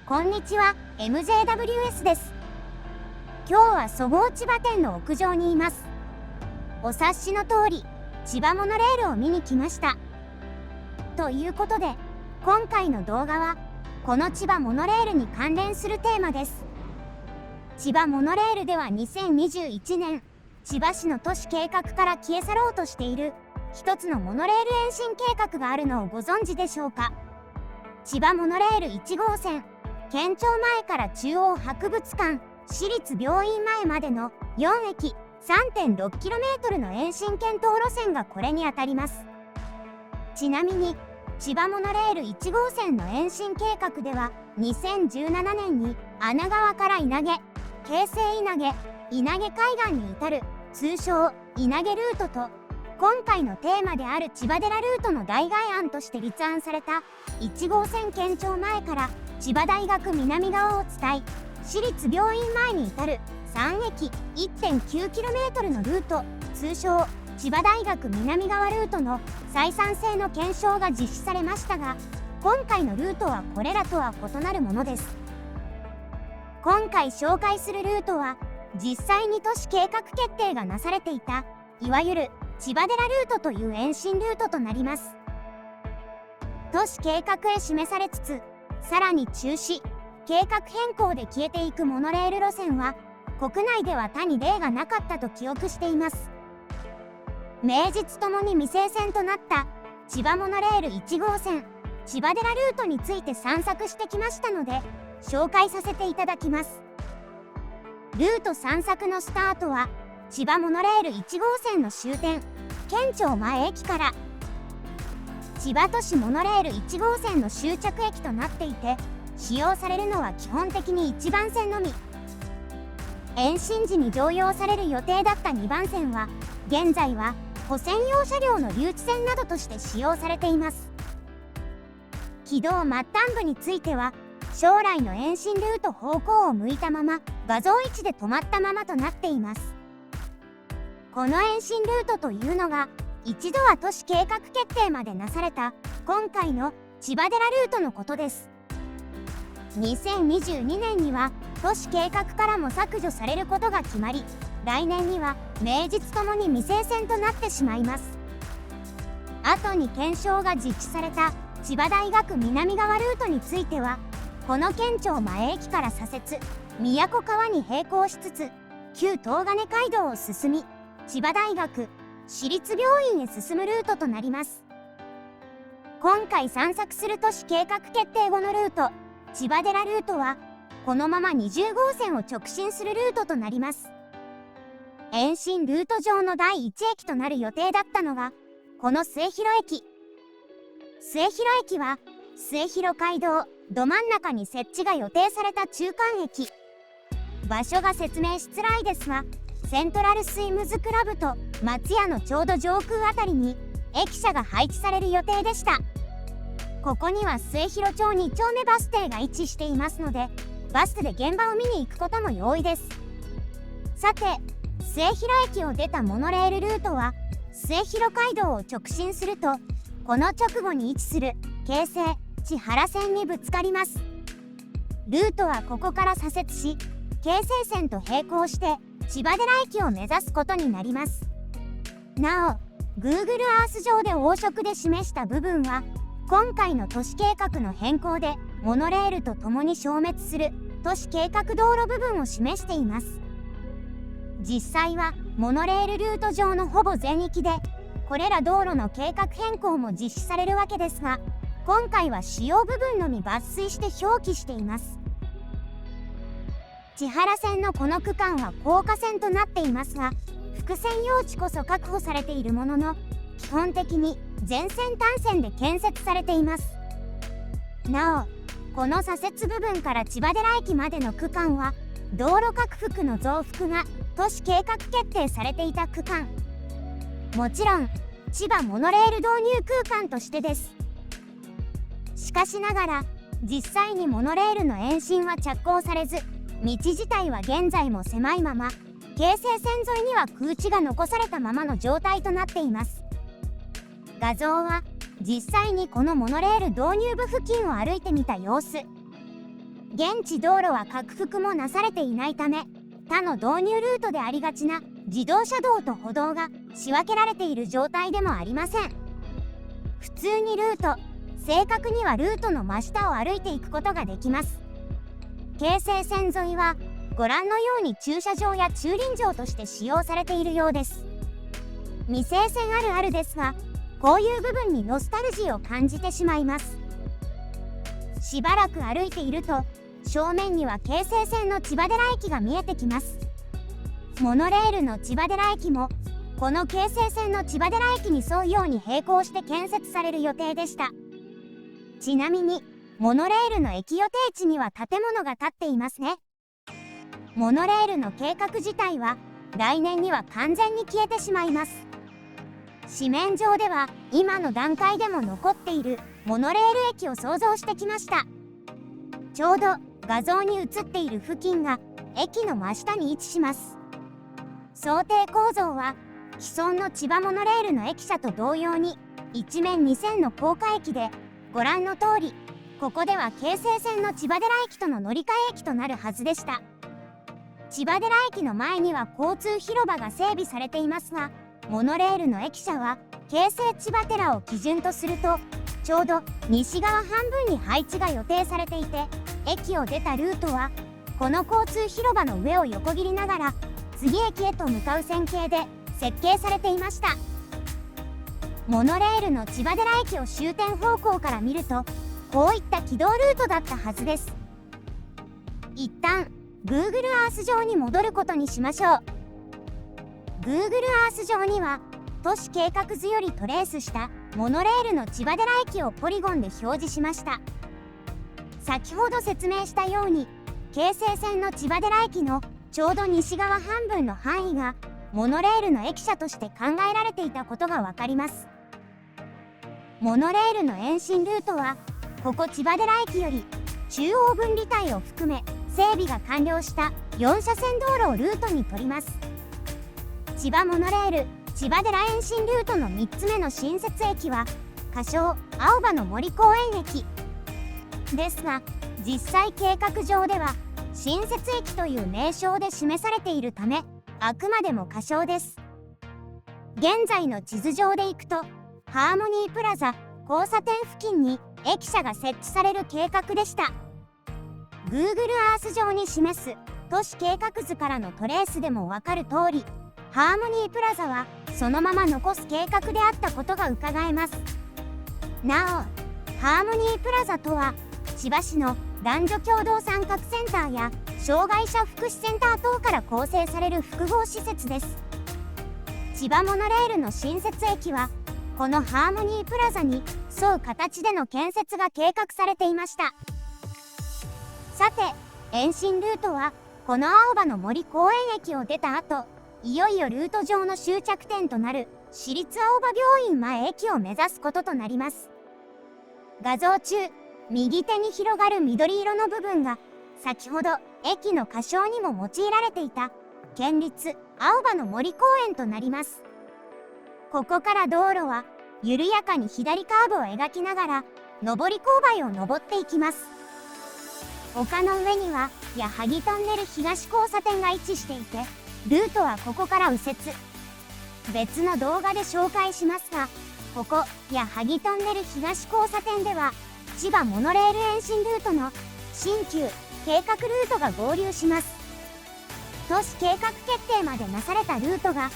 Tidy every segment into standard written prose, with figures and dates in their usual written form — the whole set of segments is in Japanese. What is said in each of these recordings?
こんにちは、MJWS です。今日はそごう千葉店の屋上にいます。お察しの通り、千葉モノレールを見に来ました。ということで、今回の動画は、この千葉モノレールに関連するテーマです。千葉モノレールでは2021年、千葉市の都市計画から消え去ろうとしている、一つのモノレール延伸計画があるのをご存知でしょうか。千葉モノレール1号線、県庁前から中央博物館、市立病院前までの4駅 3.6km の延伸検討路線がこれにあたります。ちなみに、千葉モノレール1号線の延伸計画では、2017年に穴川から稲毛、京成稲毛、稲毛海岸に至る通称稲毛ルートと、今回のテーマである千葉寺ルートの代替案として立案された1号線県庁前から千葉大学南側を伝い、市立病院前に至る3駅 1.9km のルート、通称千葉大学南側ルートの採算性の検証が実施されましたが、今回のルートはこれらとは異なるものです。今回紹介するルートは、実際に都市計画決定がなされていた、いわゆる千葉寺ルートという延伸ルートとなります。都市計画へ示されつつ、さらに中止、計画変更で消えていくモノレール路線は、国内では他に例がなかったと記憶しています。名実ともに未成線となった千葉モノレール1号線、千葉寺ルートについて散策してきましたので、紹介させていただきます。ルート散策のスタートは、千葉モノレール1号線の終点、県庁前駅から、千葉都市モノレール1号線の終着駅となっていて、使用されるのは基本的に1番線のみ。延伸時に常用される予定だった2番線は、現在は補専用車両の留置線などとして使用されています。軌道末端部については、将来の延伸ルート方向を向いたまま、画像位置で止まったままとなっています。この延伸ルートというのが、一度は都市計画決定までなされた今回の千葉寺ルートのことです。2022年には都市計画からも削除されることが決まり、来年には名実ともに未成線となってしまいます。後に検証が実施された千葉大学南側ルートについては、この県庁前駅から左折、宮古川に並行しつつ、旧東金街道を進み、千葉大学市立病院へ進むルートとなります。今回散策する都市計画決定後のルート、千葉寺ルートは、このまま20号線を直進するルートとなります。延伸ルート上の第1駅となる予定だったのが、この末広駅。末広駅は、末広街道ど真ん中に設置が予定された中間駅。場所が説明しづらいですが、セントラルスイムズクラブと松屋のちょうど上空あたりに駅舎が配置される予定でした。ここには末広町2丁目バス停が位置していますので、バスで現場を見に行くことも容易です。さて、末広駅を出たモノレールルートは、末広街道を直進すると、この直後に位置する京成千原線にぶつかります。ルートはここから左折し、京成線と並行して千葉寺駅を目指すことになります。なお、Google Earth 上で黄色で示した部分は、今回の都市計画の変更でモノレールとともに消滅する都市計画道路部分を示しています。実際はモノレールルート上のほぼ全域で、これら道路の計画変更も実施されるわけですが、今回は主要部分のみ抜粋して表記しています。千原線のこの区間は高架線となっていますが、複線用地こそ確保されているものの、基本的に全線単線で建設されています。なお、この左折部分から千葉寺駅までの区間は、道路拡幅の増幅が都市計画決定されていた区間。もちろん、千葉モノレール導入空間としてです。しかしながら、実際にモノレールの延伸は着工されず、道自体は現在も狭いまま、京成線沿いには空地が残されたままの状態となっています。画像は実際にこのモノレール導入部付近を歩いてみた様子。現地道路は拡幅もなされていないため、他の導入ルートでありがちな自動車道と歩道が仕分けられている状態でもありません。普通にルート、正確にはルートの真下を歩いていくことができます。京成線沿いはご覧のように駐車場や駐輪場として使用されているようです。未成線あるあるですが、こういう部分にノスタルジーを感じてしまいます。しばらく歩いていると、正面には京成線の千葉寺駅が見えてきます。モノレールの千葉寺駅も、この京成線の千葉寺駅に沿うように並行して建設される予定でした。ちなみに、モノレールの駅予定地には建物が建っていますね。モノレールの計画自体は、来年には完全に消えてしまいます。紙面上では、今の段階でも残っているモノレール駅を想像してきました。ちょうど画像に映っている付近が駅の真下に位置します。想定構造は既存の千葉モノレールの駅舎と同様に一面2000の高架駅で、ご覧の通りここでは京成線の千葉寺駅との乗り換え駅となるはずでした。千葉寺駅の前には交通広場が整備されていますが、モノレールの駅舎は京成千葉寺を基準とするとちょうど西側半分に配置が予定されていて、駅を出たルートはこの交通広場の上を横切りながら次駅へと向かう線形で設計されていました。モノレールの千葉寺駅を終点方向から見るとこういった軌道ルートだったはずです。一旦 Google Earth 上に戻ることにしましょう。Google Earth 上には都市計画図よりトレースしたモノレールの千葉寺駅をポリゴンで表示しました。先ほど説明したように京成線の千葉寺駅のちょうど西側半分の範囲がモノレールの駅舎として考えられていたことがわかります。モノレールの延伸ルートはここ千葉寺駅より中央分離帯を含め整備が完了した4車線道路をルートに取ります。千葉モノレール千葉寺延伸ルートの3つ目の新設駅は仮称青葉の森公園駅ですが、実際計画上では新設駅という名称で示されているためあくまでも仮称です。現在の地図上で行くとハーモニープラザ交差点付近に駅舎が設置される計画でした。 Google Earth 上に示す都市計画図からのトレースでもわかる通り、ハーモニープラザはそのまま残す計画であったことがうかがえます。なお、ハーモニープラザとは千葉市の男女共同参画センターや障害者福祉センター等から構成される複合施設です。千葉モノレールの新設駅はこのハーモニープラザに沿う形での建設が計画されていました。さて、延伸ルートはこの青葉の森公園駅を出た後、いよいよルート上の終着点となる市立青葉病院前駅を目指すこととなります。画像中、右手に広がる緑色の部分が先ほど駅の仮称にも用いられていた県立青葉の森公園となります。ここから道路は緩やかに左カーブを描きながら上り勾配を登っていきます。丘の上には矢作トンネル東交差点が位置していて、ルートはここから右折。別の動画で紹介しますが、ここ矢作トンネル東交差点では千葉モノレール延伸ルートの新旧計画ルートが合流します。都市計画決定までなされたルートが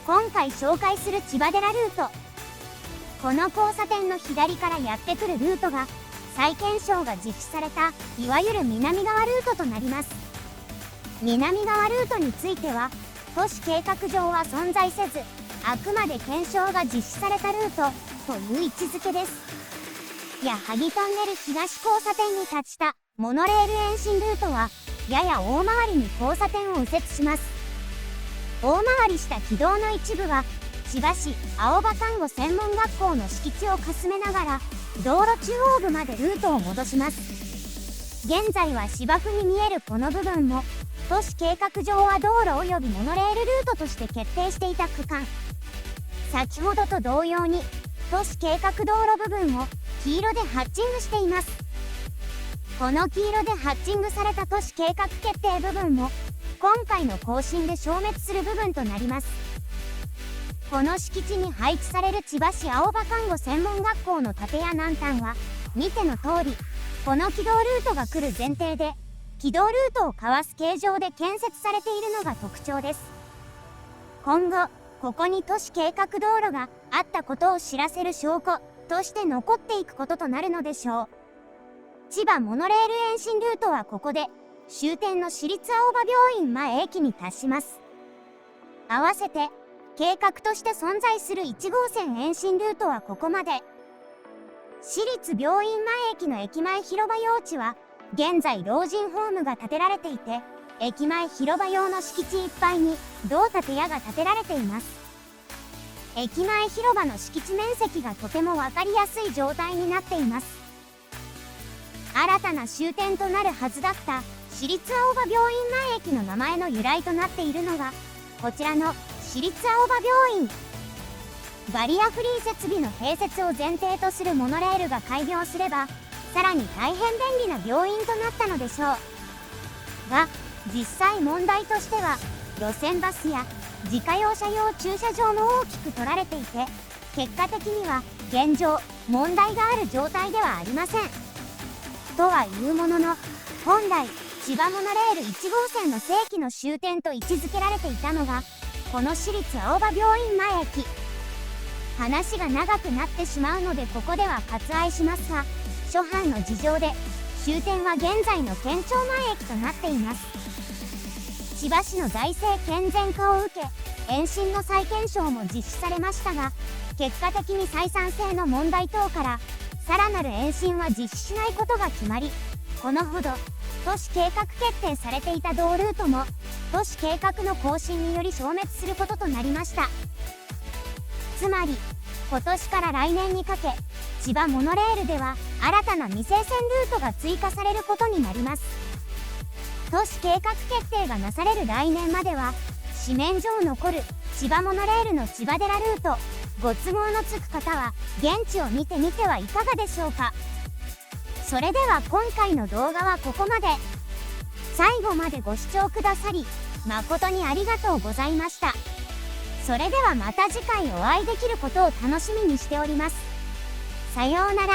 今回紹介する千葉寺ルート。この交差点の左からやってくるルートが再検証が実施されたいわゆる南側ルートとなります。南側ルートについては都市計画上は存在せず、あくまで検証が実施されたルートという位置づけです。矢作トンネル東交差点に立ちたモノレール延伸ルートはやや大回りに交差点を右折します。大回りした軌道の一部は千葉市青葉看護専門学校の敷地をかすめながら道路中央部までルートを戻します。現在は芝生に見えるこの部分も都市計画上は道路及びモノレールルートとして決定していた区間。先ほどと同様に都市計画道路部分を黄色でハッチングしています。この黄色でハッチングされた都市計画決定部分も今回の更新で消滅する部分となります。この敷地に配置される千葉市青葉看護専門学校の建屋南端は見ての通りこの軌道ルートが来る前提で軌道ルートをかわす形状で建設されているのが特徴です。今後ここに都市計画道路があったことを知らせる証拠として残っていくこととなるのでしょう。千葉モノレール延伸ルートはここで終点の市立青葉病院前駅に達します。合わせて計画として存在する1号線延伸ルートはここまで。市立病院前駅の駅前広場用地は現在老人ホームが建てられていて、駅前広場用の敷地いっぱいに同建屋が建てられています。駅前広場の敷地面積がとても分かりやすい状態になっています。新たな終点となるはずだった市立青葉病院前駅の名前の由来となっているのがこちらの市立青葉病院。バリアフリー設備の併設を前提とするモノレールが開業すればさらに大変便利な病院となったのでしょうが、実際問題としては路線バスや自家用車用駐車場も大きく取られていて、結果的には現状問題がある状態ではありません。とはいうものの、本来千葉モノレール1号線の正規の終点と位置づけられていたのがこの市立青葉病院前駅。話が長くなってしまうのでここでは割愛しますが、諸般の事情で終点は現在の県庁前駅となっています。千葉市の財政健全化を受け延伸の再検証も実施されましたが、結果的に採算性の問題等からさらなる延伸は実施しないことが決まり、このほど都市計画決定されていた同ルートも都市計画の更新により消滅することとなりました。つまり今年から来年にかけ千葉モノレールでは新たな未成線ルートが追加されることになります。都市計画決定がなされる来年までは紙面上残る千葉モノレールの千葉寺ルート、ご都合のつく方は現地を見てみてはいかがでしょうか。それでは今回の動画はここまで。最後までご視聴くださり誠にありがとうございました。それではまた次回お会いできることを楽しみにしております。さようなら。